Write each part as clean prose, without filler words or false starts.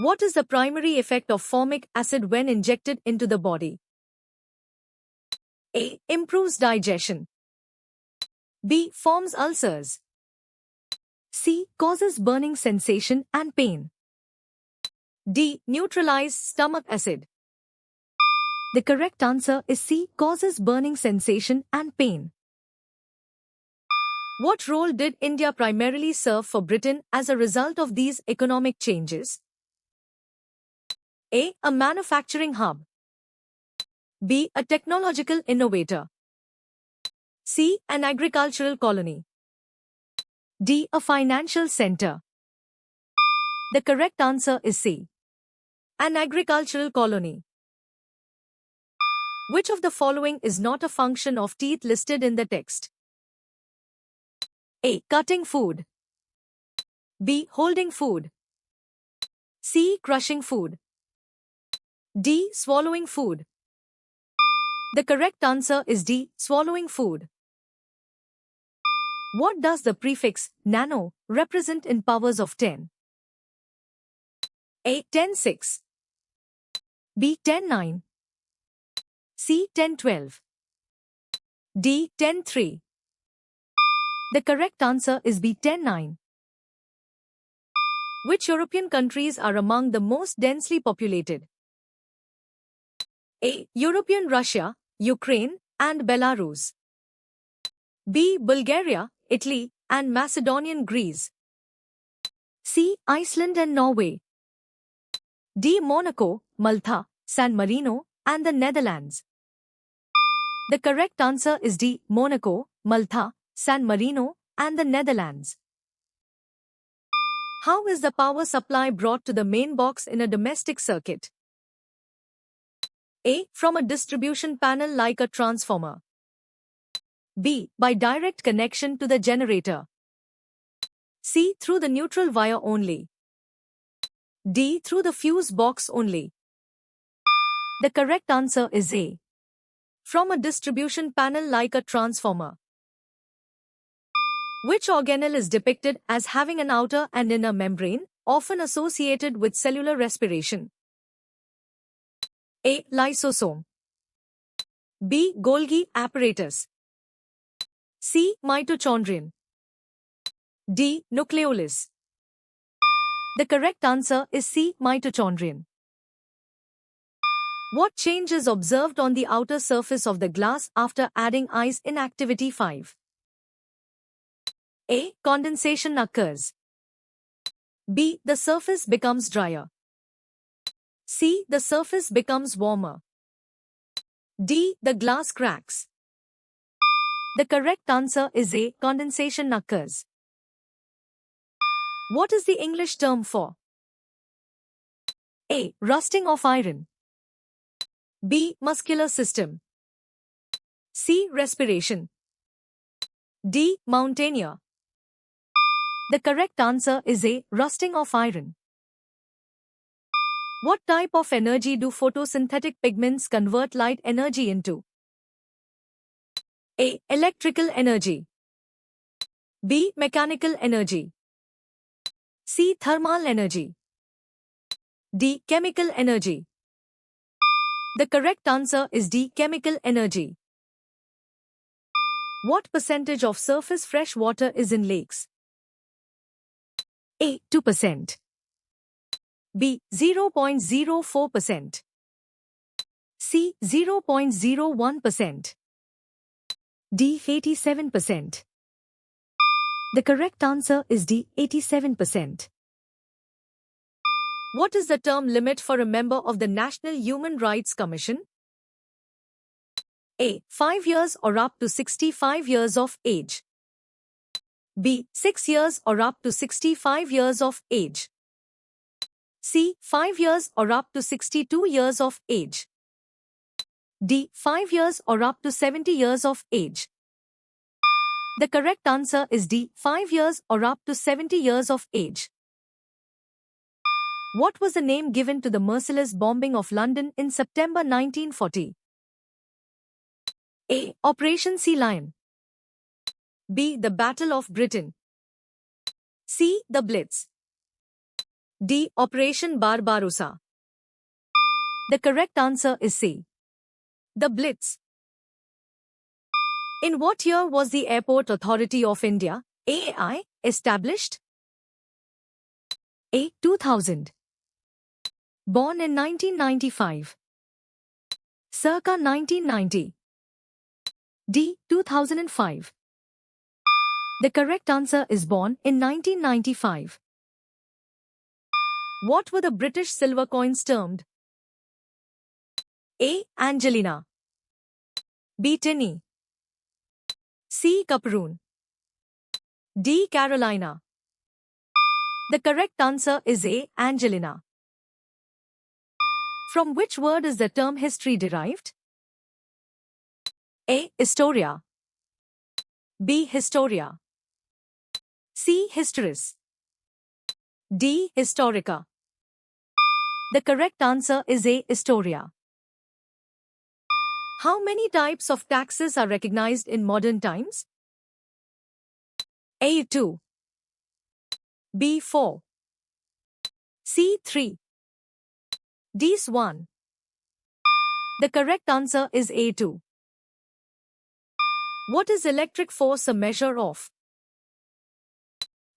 What is the primary effect of formic acid when injected into the body? A. Improves digestion. B. Forms ulcers. C. Causes burning sensation and pain. D. Neutralize stomach acid. The correct answer is C. Causes burning sensation and pain. What role did India primarily serve for Britain as a result of these economic changes? A. A manufacturing hub. B. A technological innovator. C. An agricultural colony. D. A financial center. The correct answer is C. An agricultural colony. Which of the following is not a function of teeth listed in the text? A. Cutting food. B. Holding food. C. Crushing food. D. Swallowing food. The correct answer is D. Swallowing food. What does the prefix nano represent in powers of 10? A. 10^6. B. 10^9. C. 10^12. D. 10^3. The correct answer is B. 10^9. Which European countries are among the most densely populated? A. European Russia, Ukraine, and Belarus. B. Bulgaria, Italy, and Macedonian Greece. C. Iceland and Norway. D. Monaco, Malta, San Marino, and the Netherlands. The correct answer is D. Monaco, Malta, San Marino, and the Netherlands. How is the power supply brought to the main box in a domestic circuit? A. From a distribution panel like a transformer. B. By direct connection to the generator. C. Through the neutral wire only. D. Through the fuse box only. The correct answer is A. From a distribution panel like a transformer. Which organelle is depicted as having an outer and inner membrane, often associated with cellular respiration? A. Lysosome. B. Golgi apparatus. C. Mitochondrion. D. Nucleolus. The correct answer is C. Mitochondrion. What change is observed on the outer surface of the glass after adding ice in activity 5? A. Condensation occurs. B. The surface becomes drier. C. The surface becomes warmer. D. The glass cracks. The correct answer is A. Condensation occurs. What is the English term for? A. Rusting of iron. B. Muscular system. C. Respiration. D. Mountaineer. The correct answer is A. Rusting of iron. What type of energy do photosynthetic pigments convert light energy into? A. Electrical energy. B. Mechanical energy. C. Thermal energy. D. Chemical energy. The correct answer is D. Chemical energy. What percentage of surface fresh water is in lakes? A. 2%. B. 0.04%. C. 0.01%. D. 87%. The correct answer is D. 87%. What is the term limit for a member of the National Human Rights Commission? A. 5 years or up to 65 years of age. B. 6 years or up to 65 years of age. C. 5 years or up to 62 years of age. D. 5 years or up to 70 years of age. The correct answer is D. 5 years or up to 70 years of age. What was the name given to the merciless bombing of London in September 1940? A. Operation Sea Lion. B. The Battle of Britain. C. The Blitz. D. Operation Barbarossa. The correct answer is C. The Blitz. In what year was the Airport Authority of India, AAI, established? A. 2000. Born in 1995. Circa 1990. D. 2005. The correct answer is born in 1995. What were the British silver coins termed? A. Angelina. B. Tinny. C. Caperoon. D. Carolina. The correct answer is A. Angelina. From which word is the term history derived? A. Historia. B. Historia. C. Historis. D. Historica. The correct answer is A. Historia. How many types of taxes are recognized in modern times? A. 2. B. 4. C. 3. D. 1. The correct answer is A. 2. What is electric force a measure of?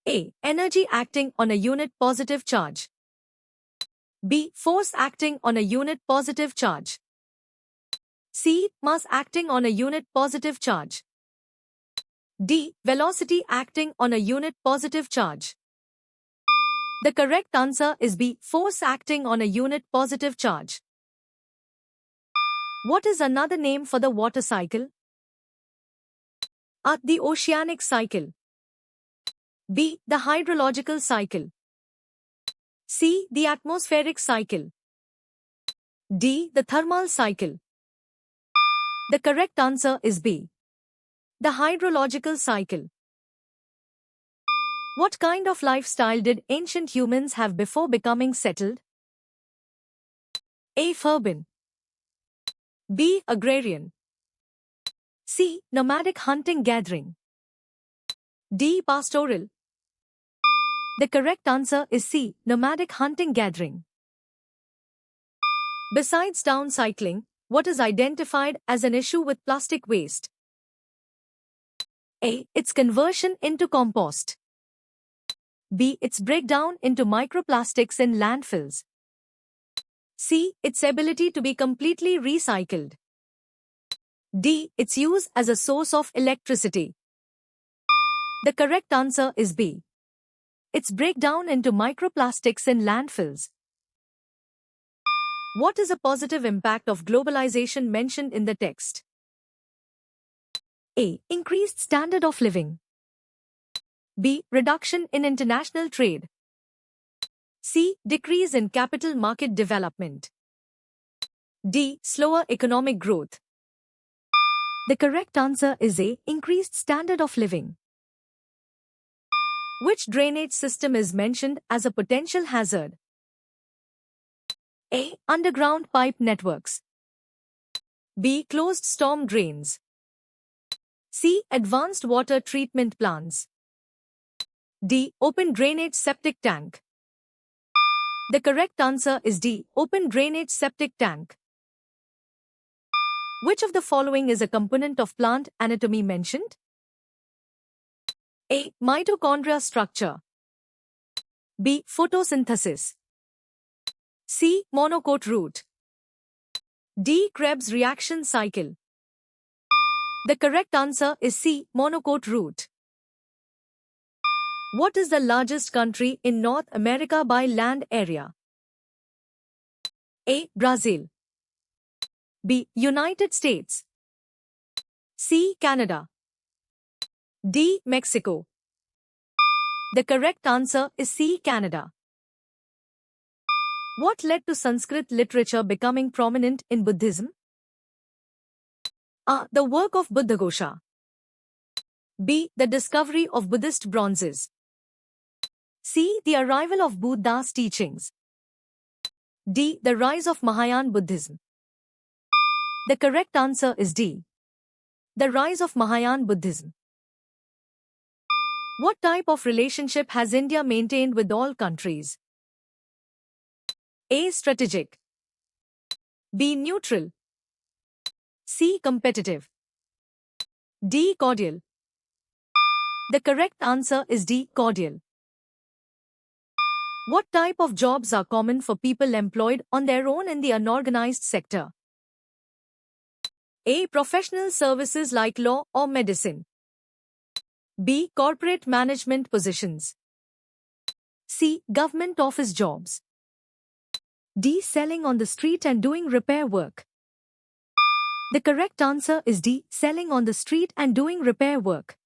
A. Energy acting on a unit positive charge. B. Force acting on a unit positive charge. C. Mass acting on a unit positive charge. D. Velocity acting on a unit positive charge. The correct answer is B. Force acting on a unit positive charge. What is another name for the water cycle? A. The oceanic cycle. B. The hydrological cycle. C. The atmospheric cycle. D. The thermal cycle. The correct answer is B. The hydrological cycle. What kind of lifestyle did ancient humans have before becoming settled? A. Urban. B. Agrarian. C. Nomadic hunting-gathering. D. Pastoral. The correct answer is C. Nomadic hunting-gathering. Besides downcycling, what is identified as an issue with plastic waste? A. Its conversion into compost. B. Its breakdown into microplastics in landfills. C. Its ability to be completely recycled. D. Its use as a source of electricity. The correct answer is B. Its breakdown into microplastics in landfills. What is a positive impact of globalization mentioned in the text? A. Increased standard of living. B. Reduction in international trade. C. Decrease in capital market development. D. Slower economic growth. The correct answer is A. Increased standard of living. Which drainage system is mentioned as a potential hazard? A. Underground pipe networks. B. Closed storm drains. C. Advanced water treatment plants. D. Open drainage septic tank. The correct answer is D. Open drainage septic tank. Which of the following is a component of plant anatomy mentioned? A. Mitochondria structure. B. Photosynthesis. C. Monocote root. D. Krebs reaction cycle. The correct answer is C. Monocote root. What is the largest country in North America by land area? A. Brazil. B. United States. C. Canada. D. Mexico. The correct answer is C. Canada. What led to Sanskrit literature becoming prominent in Buddhism? A. The work of Buddhaghosa. B. The discovery of Buddhist bronzes. C. The arrival of Buddha's teachings. D. The rise of Mahayana Buddhism. The correct answer is D. The rise of Mahayana Buddhism. What type of relationship has India maintained with all countries? A. Strategic. B. Neutral. C. Competitive. D. Cordial. The correct answer is D. Cordial. What type of jobs are common for people employed on their own in the unorganized sector? A. Professional services like law or medicine. B. Corporate management positions. C. Government office jobs. D. Selling on the street and doing repair work. The correct answer is D. Selling on the street and doing repair work.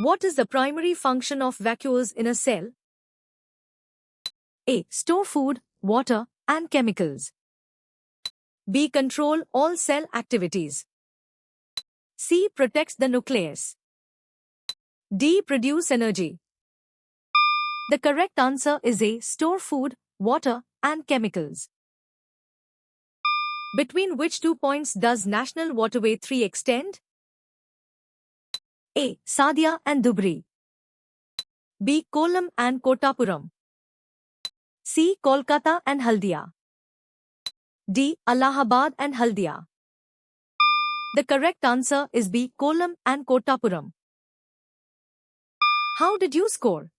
What is the primary function of vacuoles in a cell? A. Store food, water, and chemicals. B. Control all cell activities. C. Protects the nucleus. D. Produce energy. The correct answer is A. Store food, water, and chemicals. Between which 2 points does National Waterway 3 extend? A. Sadia and Dhubri. B. Kollam and Kottapuram. C. Kolkata and Haldia. D. Allahabad and Haldia. The correct answer is B. Kollam and Kottapuram. How did you score?